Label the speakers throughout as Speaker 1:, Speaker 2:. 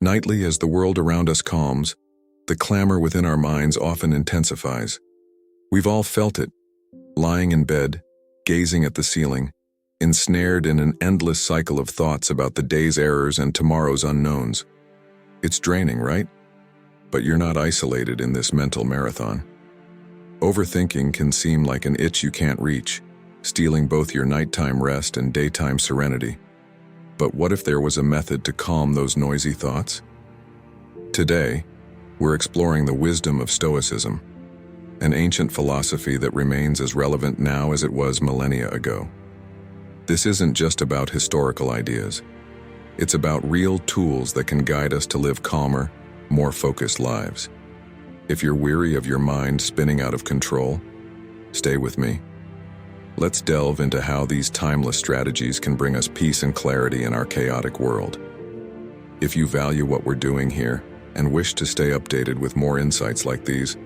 Speaker 1: Nightly, as the world around us calms, the clamor within our minds often intensifies. We've all felt it, lying in bed, gazing at the ceiling, ensnared in an endless cycle of thoughts about the day's errors and tomorrow's unknowns. It's draining, right? But you're not isolated in this mental marathon. Overthinking can seem like an itch you can't reach, stealing both your nighttime rest and daytime serenity. But what if there was a method to calm those noisy thoughts? Today, we're exploring the wisdom of Stoicism, an ancient philosophy that remains as relevant now as it was millennia ago. This isn't just about historical ideas. It's about real tools that can guide us to live calmer, more focused lives. If you're weary of your mind spinning out of control, stay with me. Let's delve into how these timeless strategies can bring us peace and clarity in our chaotic world. If you value what we're doing here and wish to stay updated with more insights like these,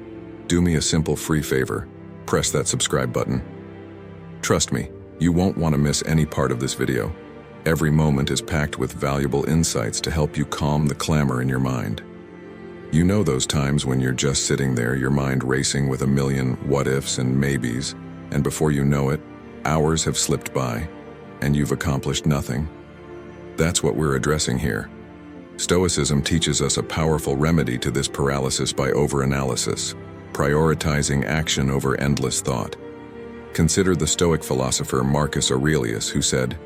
Speaker 1: do me a simple free favor: press that subscribe button. Trust me, you won't want to miss any part of this video. Every moment is packed with valuable insights to help you calm the clamor in your mind. You know those times when you're just sitting there, your mind racing with a million what-ifs and maybes, and before you know it, hours have slipped by, and you've accomplished nothing? That's what we're addressing here. Stoicism teaches us a powerful remedy to this paralysis by overanalysis, prioritizing action over endless thought. Consider the Stoic philosopher Marcus Aurelius, who said,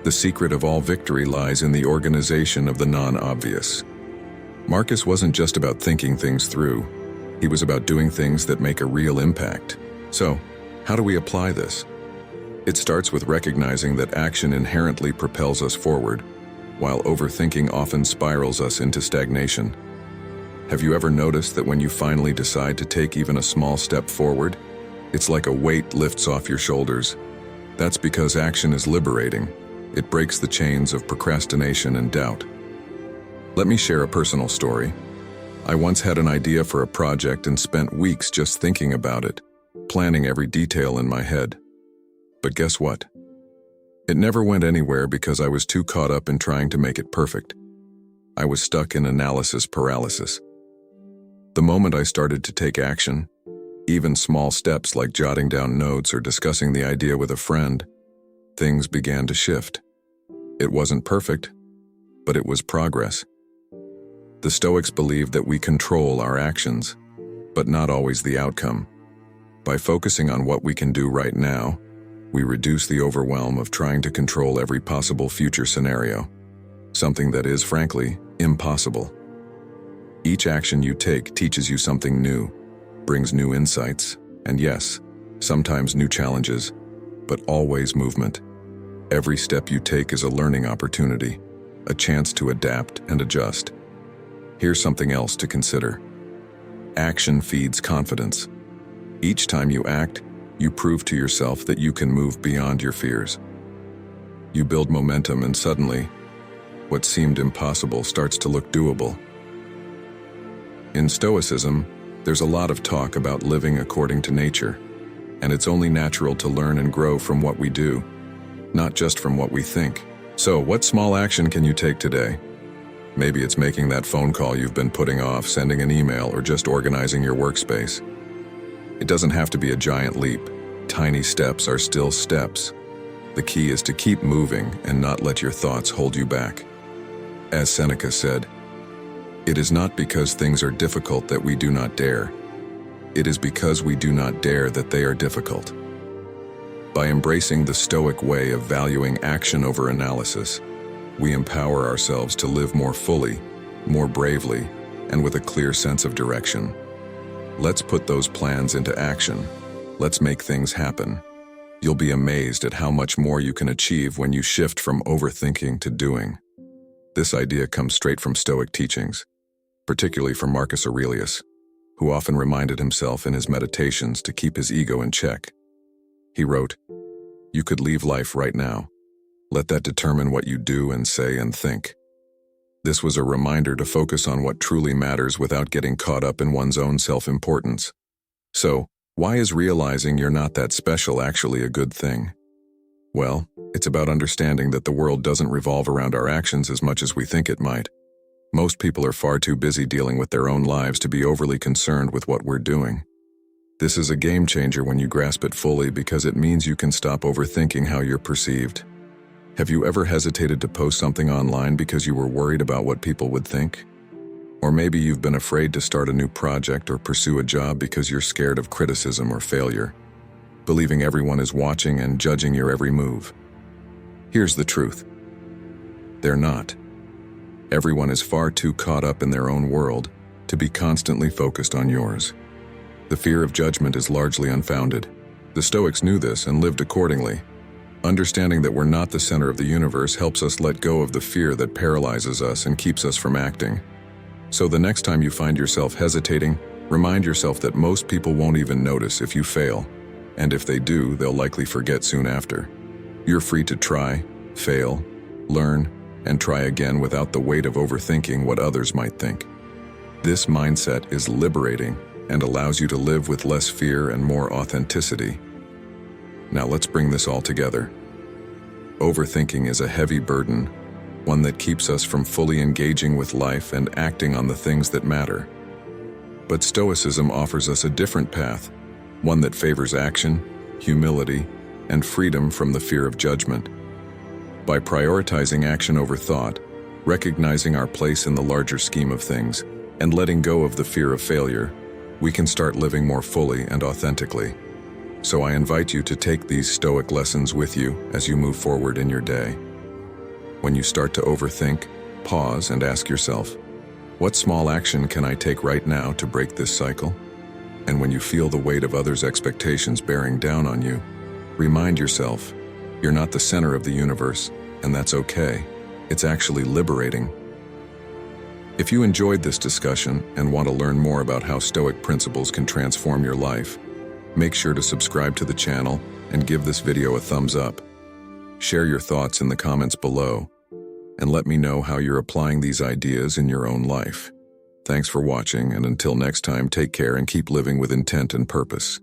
Speaker 1: "The secret of all victory lies in the organization of the non-obvious." Marcus wasn't just about thinking things through. He was about doing things that make a real impact. So, how do we apply this? It starts with recognizing that action inherently propels us forward, while overthinking often spirals us into stagnation. Have you ever noticed that when you finally decide to take even a small step forward, it's like a weight lifts off your shoulders? That's because action is liberating. It breaks the chains of procrastination and doubt. Let me share a personal story. I once had an idea for a project and spent weeks just thinking about it, planning every detail in my head. But guess what? It never went anywhere because I was too caught up in trying to make it perfect. I was stuck in analysis paralysis. The moment I started to take action, even small steps like jotting down notes or discussing the idea with a friend, things began to shift. It wasn't perfect, but it was progress. The Stoics believed that we control our actions, but not always the outcome. By focusing on what we can do right now, we reduce the overwhelm of trying to control every possible future scenario, something that is, frankly, impossible. Each action you take teaches you something new, brings new insights, and yes, sometimes new challenges, but always movement. Every step you take is a learning opportunity, a chance to adapt and adjust. Here's something else to consider. Action feeds confidence. Each time you act, you prove to yourself that you can move beyond your fears. You build momentum, and suddenly, what seemed impossible starts to look doable. In Stoicism, there's a lot of talk about living according to nature, and it's only natural to learn and grow from what we do, not just from what we think. So, what small action can you take today? Maybe it's making that phone call you've been putting off, sending an email, or just organizing your workspace. It doesn't have to be a giant leap. Tiny steps are still steps. The key is to keep moving and not let your thoughts hold you back. As Seneca said, "It is not because things are difficult that we do not dare. It is because we do not dare that they are difficult." By embracing the Stoic way of valuing action over analysis, we empower ourselves to live more fully, more bravely, and with a clear sense of direction. Let's put those plans into action. Let's make things happen. You'll be amazed at how much more you can achieve when you shift from overthinking to doing. This idea comes straight from Stoic teachings, particularly from Marcus Aurelius, who often reminded himself in his meditations to keep his ego in check. He wrote, "You could leave life right now. Let that determine what you do and say and think." This was a reminder to focus on what truly matters without getting caught up in one's own self-importance. So, why is realizing you're not that special actually a good thing? Well, it's about understanding that the world doesn't revolve around our actions as much as we think it might. Most people are far too busy dealing with their own lives to be overly concerned with what we're doing. This is a game changer when you grasp it fully because it means you can stop overthinking how you're perceived. Have you ever hesitated to post something online because you were worried about what people would think? Or maybe you've been afraid to start a new project or pursue a job because you're scared of criticism or failure, believing everyone is watching and judging your every move. Here's the truth. They're not. Everyone is far too caught up in their own world to be constantly focused on yours. The fear of judgment is largely unfounded. The Stoics knew this and lived accordingly. Understanding that we're not the center of the universe helps us let go of the fear that paralyzes us and keeps us from acting. So the next time you find yourself hesitating, remind yourself that most people won't even notice if you fail, and if they do, they'll likely forget soon after. You're free to try, fail, learn, and try again without the weight of overthinking what others might think. This mindset is liberating and allows you to live with less fear and more authenticity. Now let's bring this all together. Overthinking is a heavy burden, one that keeps us from fully engaging with life and acting on the things that matter. But Stoicism offers us a different path, one that favors action, humility, and freedom from the fear of judgment. By prioritizing action over thought, recognizing our place in the larger scheme of things, and letting go of the fear of failure, we can start living more fully and authentically. So I invite you to take these Stoic lessons with you as you move forward in your day. When you start to overthink, pause and ask yourself, what small action can I take right now to break this cycle? And when you feel the weight of others' expectations bearing down on you, remind yourself, you're not the center of the universe, and that's okay. It's actually liberating. If you enjoyed this discussion and want to learn more about how Stoic principles can transform your life, make sure to subscribe to the channel and give this video a thumbs up. Share your thoughts in the comments below, and let me know how you're applying these ideas in your own life. Thanks for watching, and until next time, take care and keep living with intent and purpose.